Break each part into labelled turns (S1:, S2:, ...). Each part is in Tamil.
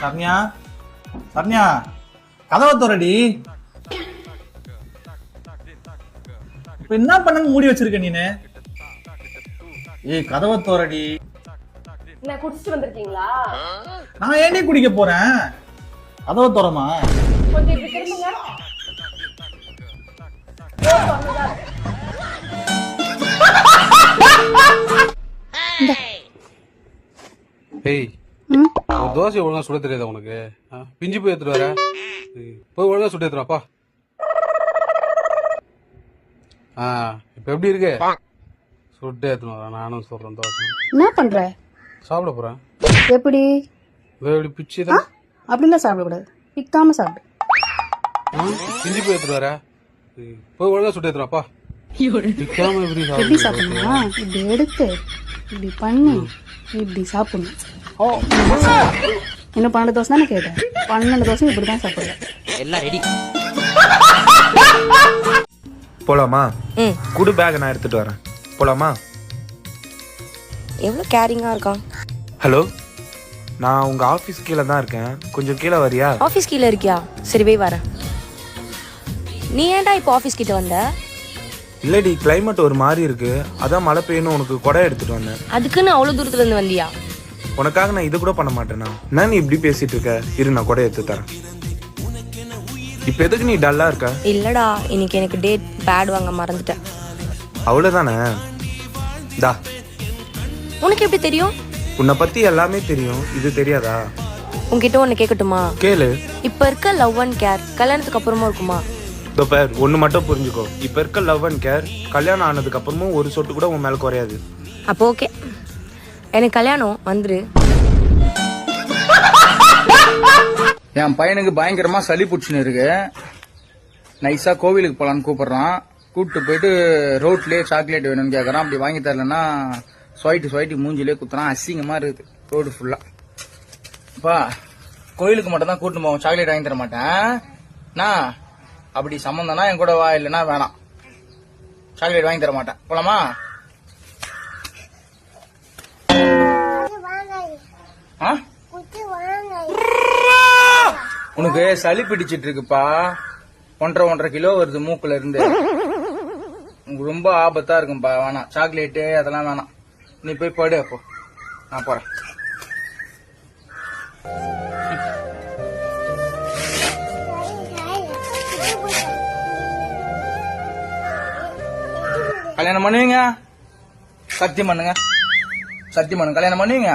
S1: சரண்யா சரண்யா கதவை தோறடி. இப்ப என்ன பண்ண மூடி வச்சிருக்க நீனு? ஏய் கதவை தோறடி.
S2: என்ன குடிச்சிட்டு வந்திருக்கீங்களா?
S1: நான் ஏனே குடிக்க போறேன். கதவை தோறமா.
S2: கொஞ்சம் இப்படி திரும்புங்க.
S3: ஏய் ஒரு தோசை ஒழுங்கா சுட தெரியாதா உனக்கு? பிஞ்சு போய் எடுத்துட்டு வர, போய் ஒழுங்கா சுட்டு எடுத்துருவாப்பா. இப்ப எப்படி இருக்கு? சுட்டு எடுத்துன்னு வரேன். நானும் சொல்றேன் தோசை.
S4: என்ன பண்ற?
S3: சாப்பிட போறேன்.
S4: எப்படி?
S3: எப்படி பிச்சு தான்?
S4: அப்படிலாம் சாப்பிடக்கூடாது, பிக்காம சாப்பிடு.
S3: பிஞ்சு போய் எடுத்துட்டு வர, போய் ஒழுங்கா சுட்டு எடுத்துருவாப்பா. பிக்காம
S4: எப்படி சாப்பிடணுமா? இப்படி எடுத்து இப்படி பண்ணி இப்படி சாப்பிடணும். இன்னும் 12 தோசை தானே கேட்டேன். 12 தோசை இப்படிதான் சாப்பிடுறேன்.
S5: எல்லாம் ரெடி.
S6: போலாமா? குடு பேக் நான் எடுத்துட்டு வரேன். போலாமா?
S7: எவ்வளவு கேரிங்கா இருக்கான்.
S6: ஹலோ, நான் உங்க ஆபீஸ் கீழே தான் இருக்கேன். கொஞ்சம் கீழே வரியா?
S7: ஆபீஸ் கீழே இருக்கியா? சரி போய் வரேன். நீ ஏன்டா இப்போ ஆபீஸ் கிட்ட வந்த?
S6: இல்லடி, கிளைமேட் ஒரு மாதிரி இருக்கு, அதான் மழை பெய்யணும், உனக்கு கொடை எடுத்துட்டு வந்தேன்.
S7: அதுக்குன்னு அவ்வளவு தூரத்துல இருந்து வந்தியா?
S6: உனக்காக நான் இது கூட பண்ண மாட்டேனா? என்ன நீ இப்படி பேசிட்டு இருக்க? இரு நான் கொடை எடுத்து தரேன். இப்ப எதுக்கு நீ டல்லா இருக்க?
S7: இல்லடா, இன்னைக்கு எனக்கு டேட் பேட் வாங்க மறந்துட்டேன்.
S6: அவ்வளவுதானே? தா.
S7: உனக்கு எப்படி தெரியும்?
S6: உன்னை பத்தி எல்லாமே தெரியும், இது தெரியாதா?
S7: உன்கிட்ட ஒண்ணு கேட்கட்டுமா?
S6: கேளு.
S7: இப்ப இருக்க லவ் அண்ட் கேர் கல்யாணத்துக்கு அப்புறமா இருக்குமா?
S6: இதோ பேர் ஒண்ணு மட்டும் புரிஞ்சுக்கோ, இப்ப இருக்க லவ் அண்ட் கேர் கல்யாணம் ஆனதுக்கு அப்புறமும் ஒரு சொட்டு கூட உன் மேல குறையாது.
S7: அப்போ ஓகே, எனக்கு கல்யாணம் வந்துரு.
S8: என் பையனுக்கு பயங்கரமா சளி பிடிச்சுன்னு இருக்கு. நைஸா கோவிலுக்கு போலான்னு கூப்பிடுறான். கூப்பிட்டு போயிட்டு ரோட்லயே சாக்லேட் வேணும்னு கேக்குறான். அப்படி வாங்கி தரலன்னா ஸ்வைட்டி மூஞ்சிலே குத்துறான். அசிங்கமா இருக்குது ரோடு ஃபுல்லா. அப்பா கோயிலுக்கு மட்டும் தான் கூட்டிட்டு போவோம், சாக்லேட் வாங்கி தர மாட்டேன். நான் அப்படி சம்மந்தம்னா என் கூட வா, இல்லைன்னா வேணாம், சாக்லேட் வாங்கி தர மாட்டேன். போலாமா? உனக்கு சளி பிடிச்சிட்டு இருக்குப்பா. 1.5 கிலோ வருது மூக்குல இருந்து. உனக்கு ரொம்ப ஆபத்தா இருக்கும்பா. வேணாம், சாக்லேட்டு அதெல்லாம் வேணாம். நீ போய் படு. அப்போ நான் போறேன். கல்யாணம் பண்ணுவீங்க? சத்தியம் பண்ணுங்க, சத்தியம் பண்ணுங்க, கல்யாணம் பண்ணுவீங்க?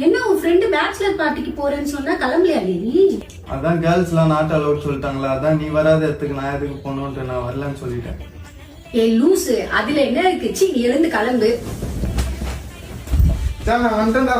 S4: என்ன உன் ஃப்ரெண்ட் பேச்சுலர் பார்ட்டிக்கு போறேன்னு சொன்னா கிளம்பலையா நீ?
S9: அதான் கேர்ள்ஸ் எல்லாம் நாட் அலோட் சொல்லிட்டாங்களா, அதான் நீ வராத இடத்துக்கு நான் எதுக்கு போகணும்ட்டு நான் வரலன்னு சொல்லிட்டேன்.
S4: ஏய் லூசு, அதுல என்ன இருக்கு? சீ, நீ எழுந்து கிளம்பு.
S9: நான் வந்துட்டேன்டா.